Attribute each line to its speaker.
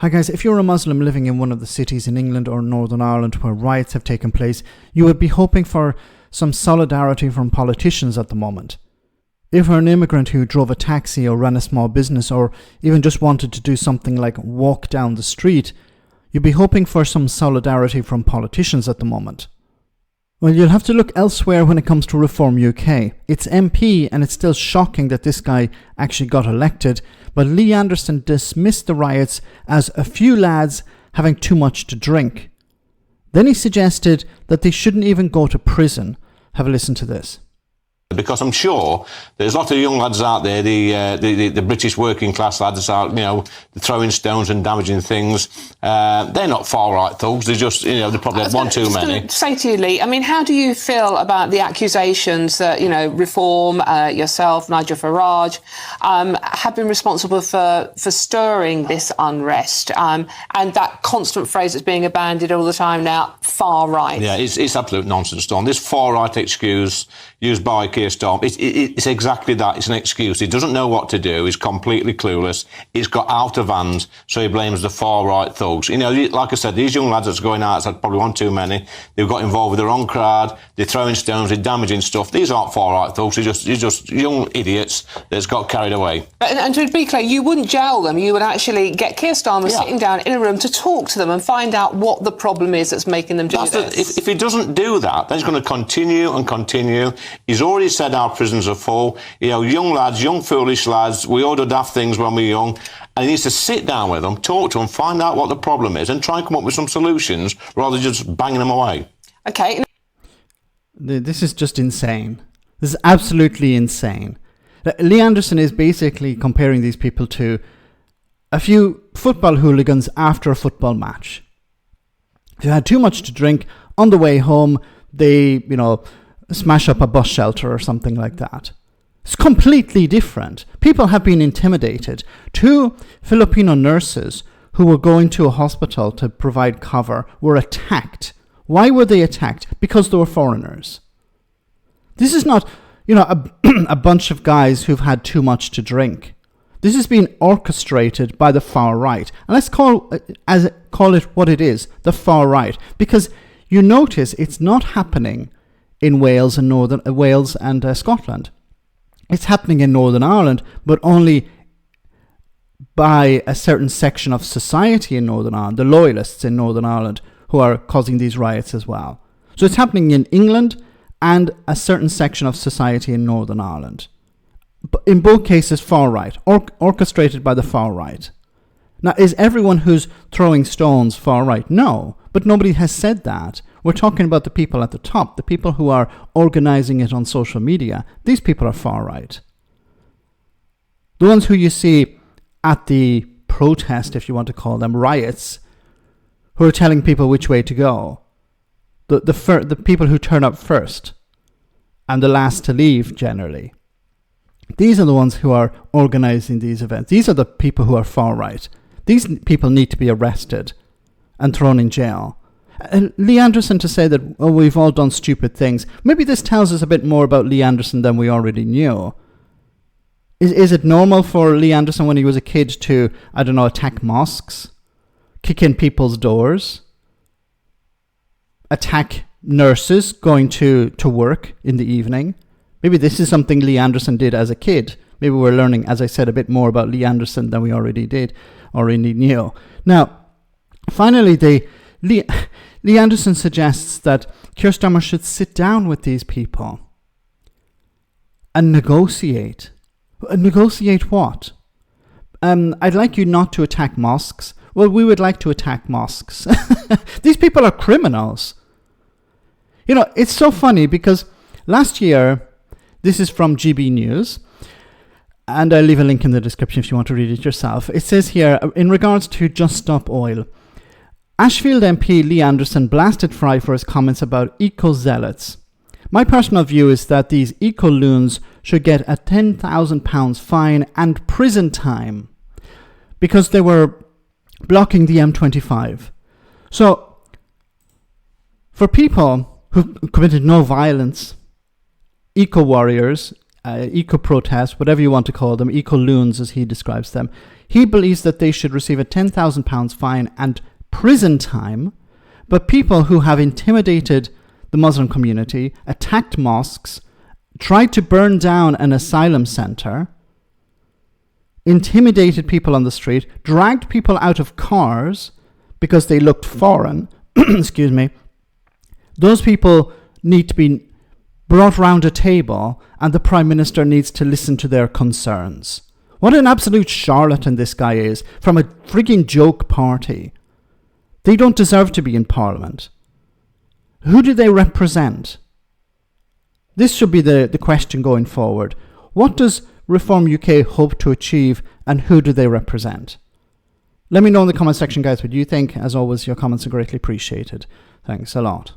Speaker 1: Hi guys, if you're a Muslim living in one of the cities in England or Northern Ireland where riots have taken place, you would be hoping for some solidarity from politicians at the moment. If you're an immigrant who drove a taxi or ran a small business or even just wanted to do something like walk down the street, you'd be hoping for some solidarity from politicians at the moment. Well, you'll have to look elsewhere when it comes to Reform UK. It's MP and it's still shocking that this guy actually got elected, but Lee Anderson dismissed the riots as a few lads having too much to drink. Then he suggested that they shouldn't even go to prison. Have a listen to this.
Speaker 2: Because I'm sure there's a lot of young lads out there, the British working class lads are, throwing stones and damaging things. They're not far-right thugs. They're just, they probably had one too many.
Speaker 3: Say to you, Lee, how do you feel about the accusations that, Reform, yourself, Nigel Farage, have been responsible for stirring this unrest? And that constant phrase that's being abandoned all the time now, far-right.
Speaker 2: Yeah, it's absolute nonsense, Dawn. This far-right excuse used by Keir Starmer, it's exactly that. It's an excuse. He doesn't know what to do. He's completely clueless. He's got out of hand, so he blames the far-right thugs. Like I said, these young lads that's going out had probably one too many. They've got involved with the wrong crowd. They're throwing stones. They're damaging stuff. These aren't far-right thugs. They're just young idiots that's got carried away.
Speaker 3: And to be clear, you wouldn't jail them. You would actually get Keir Starmer sitting down in a room to talk to them and find out what the problem is that's making them do this.
Speaker 2: If he doesn't do that, then he's going to continue and continue. He's already said our prisons are full. Young lads, young foolish lads, we all do daft things when we're young. And he needs to sit down with them, talk to them, find out what the problem is and try and come up with some solutions rather than just banging them away.
Speaker 3: OK.
Speaker 1: This is just insane. This is absolutely insane. Lee Anderson is basically comparing these people to a few football hooligans after a football match. If you had too much to drink, on the way home, they, smash up a bus shelter or something like that. It's completely different. People have been intimidated. 2 Filipino nurses who were going to a hospital to provide cover were attacked. Why were they attacked? Because they were foreigners. This is not, a bunch of guys who've had too much to drink. This has been orchestrated by the far right. And let's call it what it is, the far right. Because you notice it's not happening in Wales and Scotland. It's happening in Northern Ireland, but only by a certain section of society in Northern Ireland, the loyalists in Northern Ireland, who are causing these riots as well. So it's happening in England and a certain section of society in Northern Ireland. But in both cases, far right, orchestrated by the far right. Now, is everyone who's throwing stones far right? No, but nobody has said that. We're talking about the people at the top, the people who are organizing it on social media. These people are far right. The ones who you see at the protest, if you want to call them, riots, who are telling people which way to go. The people who turn up first and the last to leave, generally. These are the ones who are organizing these events. These are the people who are far right. These people need to be arrested and thrown in jail. Lee Anderson to say that, we've all done stupid things. Maybe this tells us a bit more about Lee Anderson than we already knew. Is it normal for Lee Anderson when he was a kid to, attack mosques, kick in people's doors, attack nurses going to work in the evening? Maybe this is something Lee Anderson did as a kid. Maybe we're learning, as I said, a bit more about Lee Anderson than we already knew. Now, finally, Lee Anderson suggests that Keir Starmer should sit down with these people and negotiate. Negotiate what? I'd like you not to attack mosques. Well, we would like to attack mosques. These people are criminals. It's so funny because last year, this is from GB News, and I'll leave a link in the description if you want to read it yourself. It says here, in regards to Just Stop Oil, Ashfield MP Lee Anderson blasted Fry for his comments about eco-zealots. My personal view is that these eco-loons should get a £10,000 fine and prison time because they were blocking the M25. So, for people who committed no violence, eco-warriors, eco-protests, whatever you want to call them, eco-loons as he describes them. He believes that they should receive a £10,000 fine and prison time, but people who have intimidated the Muslim community, attacked mosques, tried to burn down an asylum centre, intimidated people on the street, dragged people out of cars because they looked foreign, excuse me, those people need to be brought round a table and the Prime Minister needs to listen to their concerns. What an absolute charlatan this guy is, from a frigging joke party. They don't deserve to be in Parliament. Who do they represent? This should be the question going forward. What does Reform UK hope to achieve and who do they represent? Let me know in the comment section, guys, what you think. As always, your comments are greatly appreciated. Thanks a lot.